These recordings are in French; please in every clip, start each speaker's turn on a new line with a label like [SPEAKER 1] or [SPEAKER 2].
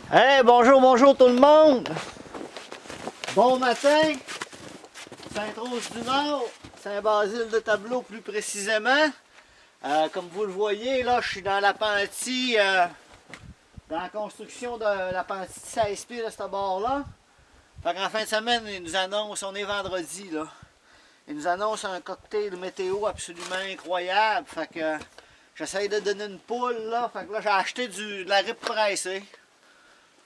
[SPEAKER 1] Hey, bonjour, bonjour tout le monde! Bon matin! Sainte-Rose-du-Nord, Saint-Basile-de-Tableau plus précisément. Comme vous le voyez, là, je suis dans l'appentis, dans la construction de l'appentis 16 pieds de ce bord-là. Fait qu'en fin de semaine, ils nous annoncent, on est vendredi, là. Ils nous annoncent un cocktail météo absolument incroyable. Fait que j'essaye de donner une poule, là. Fait que là, j'ai acheté de la rip pressée.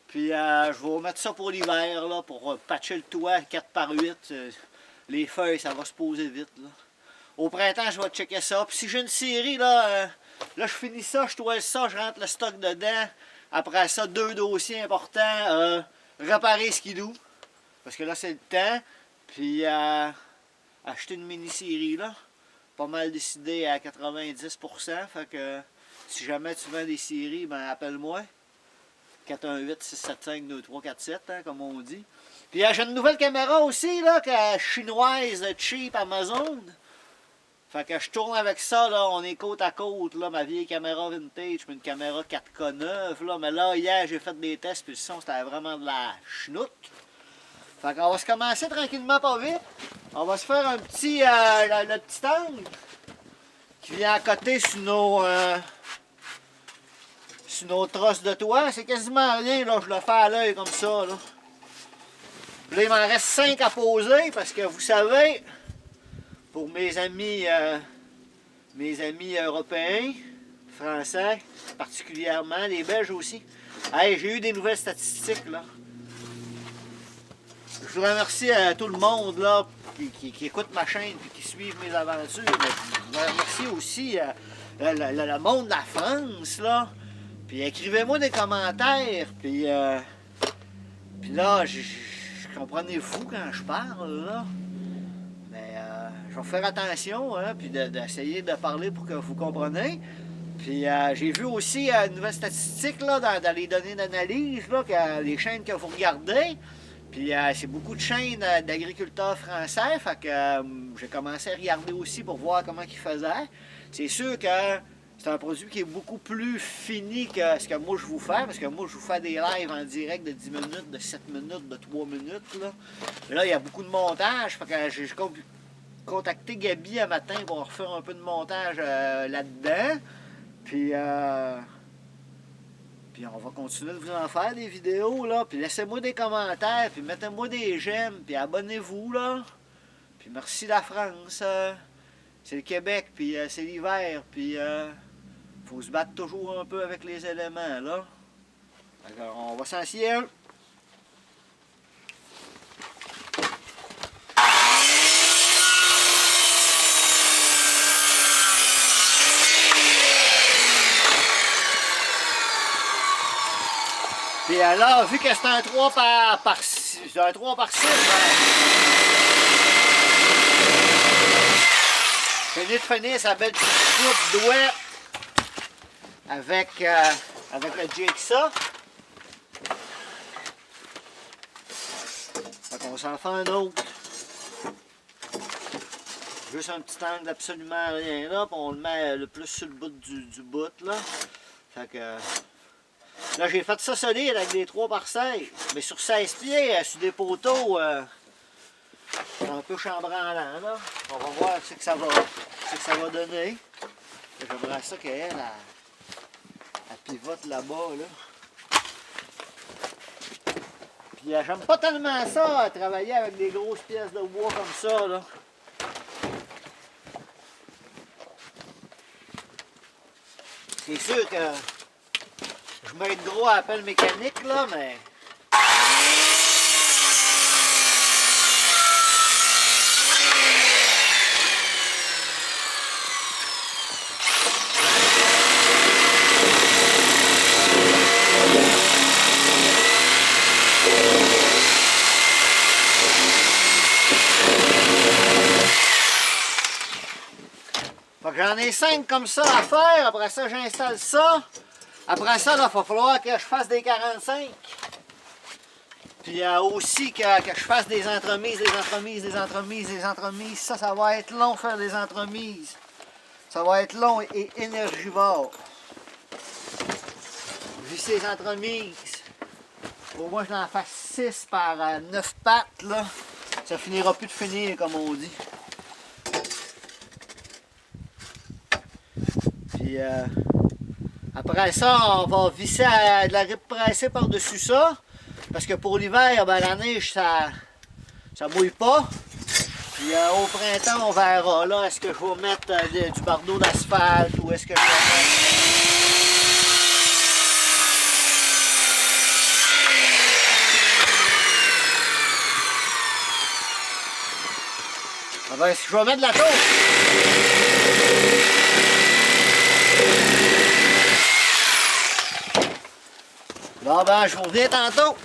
[SPEAKER 1] Puis je vais remettre ça pour l'hiver, là, pour patcher le toit 4 par 8. Les feuilles, ça va se poser vite, là. Au printemps, je vais checker ça. Puis si j'ai une série, là, là, je finis ça, je toile ça, je rentre le stock dedans. Après ça, 2 dossiers importants. Réparer skidoo, parce que là, c'est le temps. Puis acheter une mini-série, là. Pas mal décidé à 90%. Fait que si jamais tu vends des séries, ben appelle-moi. 418-675-2347, hein, comme on dit. Puis j'ai une nouvelle caméra aussi, là, chinoise, cheap, Amazon. Fait que je tourne avec ça, là, on est côte à côte, là, ma vieille caméra vintage, puis une caméra 4K neuve, là. Mais là, hier, j'ai fait des tests, puis le son, c'était vraiment de la chenoute. Fait qu'on va se commencer tranquillement pas vite. On va se faire un petit, le petit angle qui vient à côté sur nos trosses de toit. C'est quasiment rien, là, je le fais à l'œil comme ça, là. Là, il m'en reste 5 à poser, parce que vous savez, pour mes amis européens, français, particulièrement, les Belges aussi. Hey, j'ai eu des nouvelles statistiques, là. Je vous remercie à tout le monde, là, qui écoute ma chaîne et qui suivent mes aventures. Mais je vous remercie aussi le monde de la France, là. Puis écrivez-moi des commentaires, puis là, comprenez-vous quand je parle, là. Mais je vais faire attention, hein, puis d'essayer de parler pour que vous compreniez. Puis j'ai vu aussi une nouvelle statistique, là, dans les données d'analyse, là, que les chaînes que vous regardez. Puis c'est beaucoup de chaînes d'agriculteurs français, fait que j'ai commencé à regarder aussi pour voir comment ils faisaient. C'est sûr que c'est un produit qui est beaucoup plus fini que ce que moi je vous fais, parce que moi je vous fais des lives en direct de 10 minutes, de 7 minutes, de 3 minutes. Là, mais là il y a beaucoup de montage, fait que j'ai contacté Gabi un matin pour refaire un peu de montage là-dedans. Puis on va continuer de vous en faire des vidéos, là. Puis laissez-moi des commentaires, puis mettez-moi des j'aime, puis abonnez-vous, là. Puis merci la France. C'est le Québec, puis c'est l'hiver, puis faut se battre toujours un peu avec les éléments, là. Alors, on va s'en scier un. Puis là, vu que c'est un 3 par 6, ben, j'ai venu de finir sa belle petite coupe d'ouet avec le Jigsaw. Fait qu'on s'en fait un autre. Juste un petit angle absolument rien là, puis on le met le plus sur le bout du bout, là. Fait que là, j'ai fait ça solide avec des 3 par 16. Mais sur 16 pieds, sur des poteaux, c'est un peu chambranlant, là. On va voir ce que ça va donner. J'aimerais ça qu'elle pivote là-bas, là. Puis j'aime pas tellement ça, travailler avec des grosses pièces de bois comme ça, là. C'est sûr que je mets de gros à la pelle mécanique, là, mais... Fait que j'en ai 5 comme ça à faire. Après ça, j'installe ça. Après ça, il va falloir que je fasse des 45. Puis aussi que je fasse des entremises. Ça va être long faire des entremises. Ça va être long et énergivore. Visser les entremises. Faut au moins que je n'en fasse 6 par 9 pattes, là. Ça finira plus de finir, comme on dit. Puis après ça, on va visser de la grippe pressée par-dessus ça. Parce que pour l'hiver, ben, la neige, ça mouille pas. Puis au printemps, on verra. Là, est-ce que je vais mettre du bardeau d'asphalte ou est-ce que je vais mettre... Ah ben, je vais mettre de la tôle. Bon ben, je vous reviens tantôt.